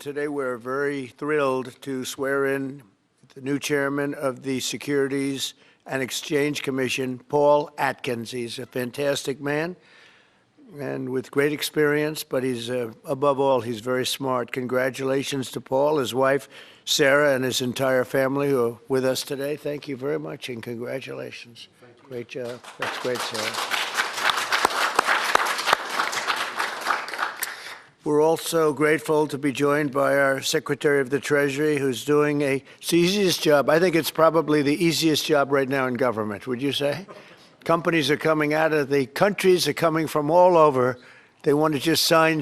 Today we're very thrilled to swear in the new chairman of the Securities and Exchange Commission, Paul Atkins. He's a fantastic man and with great experience, but he's above all, he's very smart. Congratulations to Paul, his wife, Sarah, and his entire family who are with us today. Thank you very much and congratulations. Great job. That's great, Sarah. We're also grateful to be joined by our Secretary of the Treasury, who's doing it's the easiest job. I think it's probably the easiest job right now in government, would you say? Companies are coming out of the countries, are coming from all over. They want to just sign.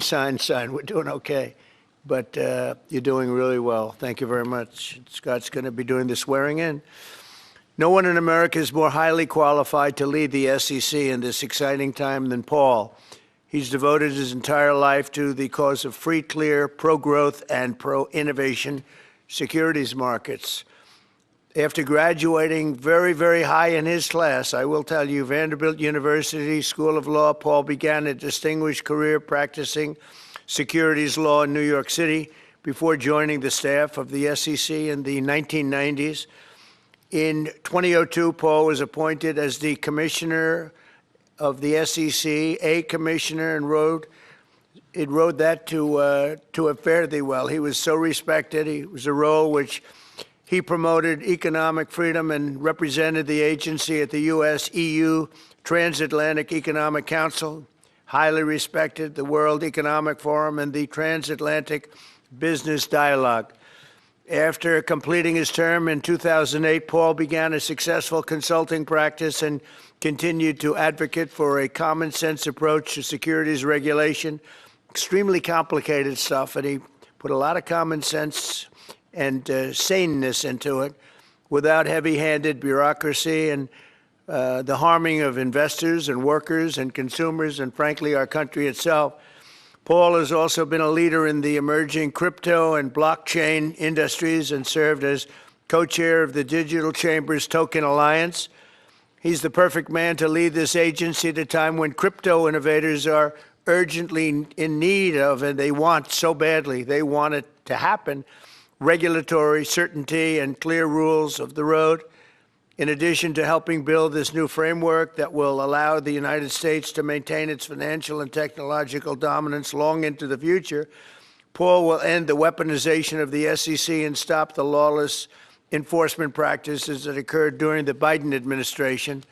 We're doing okay. But you're doing really well. Thank you very much. Scott's going to be doing the swearing in. No one in America is more highly qualified to lead the SEC in this exciting time than Paul. He's devoted his entire life to the cause of free, clear, pro-growth, and pro-innovation securities markets. After graduating very, very high in his class, I will tell you, Vanderbilt University School of Law, Paul began a distinguished career practicing securities law in New York City before joining the staff of the SEC in the 1990s. In 2002, Paul was appointed as the commissioner of the SEC, a commissioner, and rode that to a fairly well. He was so respected. He was a role which he promoted economic freedom and represented the agency at the U.S.-EU Transatlantic Economic Council, highly respected the World Economic Forum and the Transatlantic Business Dialogue. After completing his term in 2008, Paul began a successful consulting practice and continued to advocate for a common-sense approach to securities regulation. Extremely complicated stuff, and he put a lot of common sense and saneness into it without heavy-handed bureaucracy and the harming of investors and workers and consumers and, frankly, our country itself. Paul has also been a leader in the emerging crypto and blockchain industries and served as co-chair of the Digital Chambers Token Alliance. He's the perfect man to lead this agency at a time when crypto innovators are urgently in need of, and they want so badly, they want it to happen, regulatory certainty and clear rules of the road. In addition to helping build this new framework that will allow the United States to maintain its financial and technological dominance long into the future, Paul will end the weaponization of the SEC and stop the lawless enforcement practices that occurred during the Biden administration.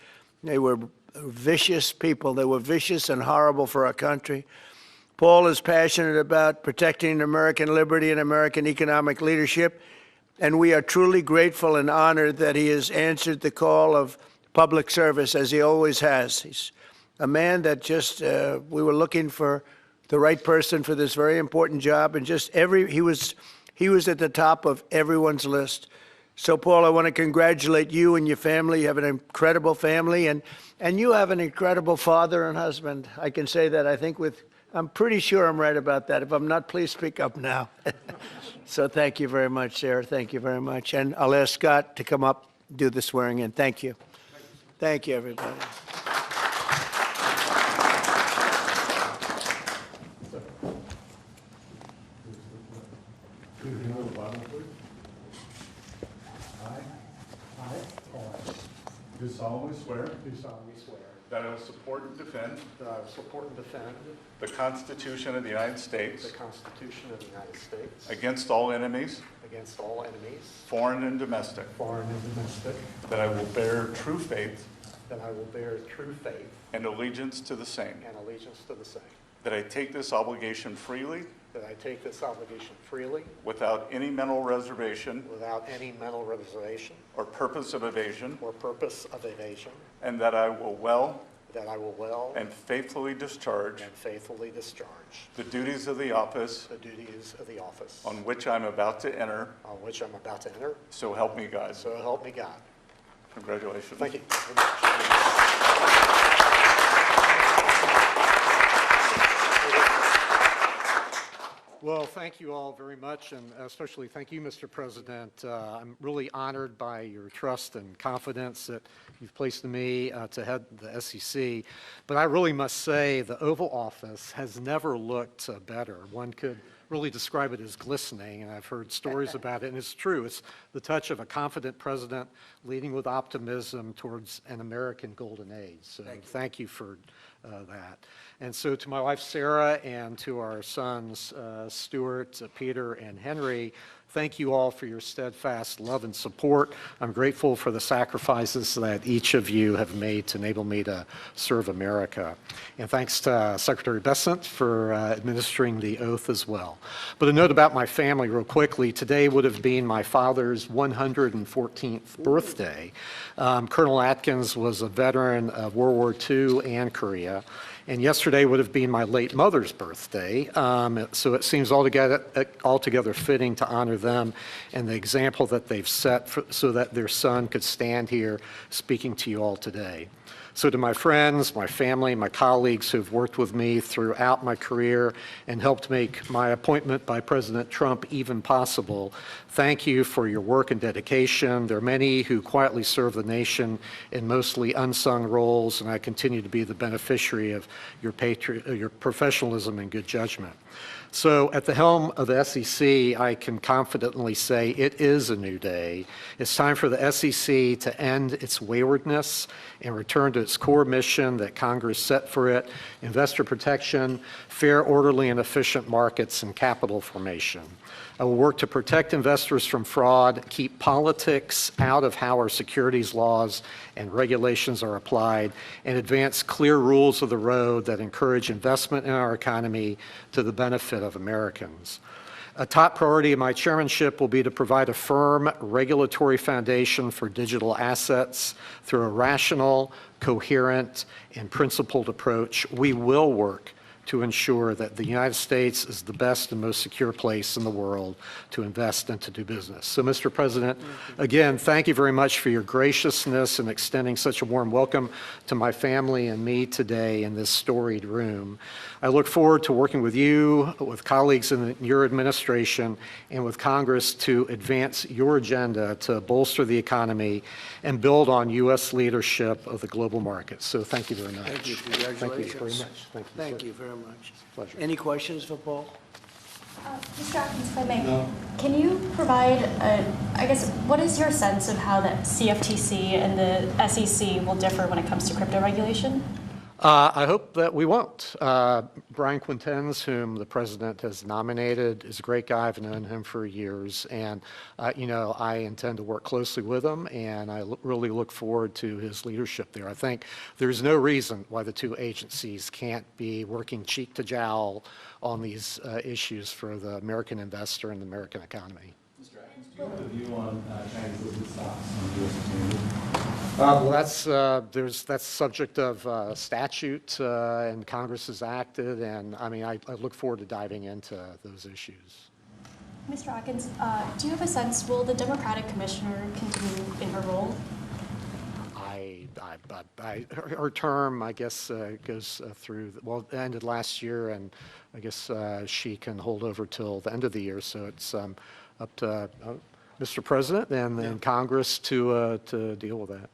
They were vicious people. They were vicious and horrible for our country. Paul is passionate about protecting American liberty and American economic leadership, and we are truly grateful and honored that he has answered the call of public service, as he always has. He's a man that just, we were looking for the right person for this very important job, and just he was at the top of everyone's list. So, Paul, I want to congratulate you and your family. You have an incredible family, and you have an incredible father and husband. I can say that, I think, I'm pretty sure I'm right about that. If I'm not, please speak up now. So thank you very much, Sarah. Thank you very much. And I'll ask Scott to come up, do the swearing in. Thank you. Thank you, everybody. Do solemnly swear. Do solemnly swear. That I will support and defend. That I will support and defend. The Constitution of the United States. The Constitution of the United States. Against all enemies. Against all enemies. Foreign and domestic. Foreign and domestic. That I will bear true faith. That I will bear true faith. And allegiance to the same. And allegiance to the same. That I take this obligation freely. That I take this obligation freely. Without any mental reservation. Without any mental reservation. Or purpose of evasion. Or purpose of evasion. And that I will well. That I will well. And faithfully discharge. And faithfully discharge. The duties of the office. The duties of the office. On which I'm about to enter. On which I'm about to enter. So help me God. So help me God. Congratulations. Thank you very much. Well, thank you all very much, and especially thank you, Mr. President. I'm really honored by your trust and confidence that you've placed in me to head the SEC. But I really must say the Oval Office has never looked better. One could really describe it as glistening, and I've heard stories about it, and it's true. It's the touch of a confident president leading with optimism towards an American golden age. So thank you for that. And so to my wife, Sarah, and to our sons, Stuart, Peter, and Henry, thank you all for your steadfast love and support. I'm grateful for the sacrifices that each of you have made to enable me to serve America. And thanks to Secretary Bessent for administering the oath as well. But a note about my family real quickly. Today would have been my father's 114th birthday. Colonel Atkins was a veteran of World War II and Korea. And yesterday would have been my late mother's birthday, so it seems altogether fitting to honor them and the example that they've set so that their son could stand here speaking to you all today. So to my friends, my family, my colleagues who've worked with me throughout my career and helped make my appointment by President Trump even possible, thank you for your work and dedication. There are many who quietly serve the nation in mostly unsung roles, and I continue to be the beneficiary of your professionalism and good judgment. So at the helm of the SEC, I can confidently say it is a new day. It's time for the SEC to end its waywardness and return to its core mission that Congress set for it: investor protection, fair, orderly, and efficient markets, and capital formation. I will work to protect investors from fraud, keep politics out of how our securities laws and regulations are applied, and advance clear rules of the road that encourage investment in our economy to the benefit of Americans. A top priority of my chairmanship will be to provide a firm regulatory foundation for digital assets through a rational, coherent, and principled approach. We will work to ensure that the United States is the best and most secure place in the world to invest and to do business. So, Mr. President, again, thank you very much for your graciousness in extending such a warm welcome to my family and me today in this storied room. I look forward to working with you, with colleagues in your administration, and with Congress to advance your agenda to bolster the economy and build on U.S. leadership of the global markets. So thank you very much. Thank you. Congratulations. Thank you very much. Thank you very much. Pleasure. Any questions for Paul? Mr. Atkins, if I may, can you provide, what is your sense of how the CFTC and the SEC will differ when it comes to crypto regulation? I hope that we won't. Brian Quintenz, whom the president has nominated, is a great guy. I've known him for years, and I intend to work closely with him, and I really look forward to his leadership there. I think there's no reason why the two agencies can't be working cheek to jowl on these issues for the American investor and the American economy. Mr. Atkins, do you have a view on Chinese listed stocks on the U.S. exchanges? Well, that's subject of statute, and Congress has acted, and I look forward to diving into those issues. Mr. Atkins, do you have a sense, will the Democratic commissioner continue in her role? Her term, I guess, goes through, it ended last year, and I guess she can hold over till the end of the year, so it's up to Mr. President and Congress to deal with that.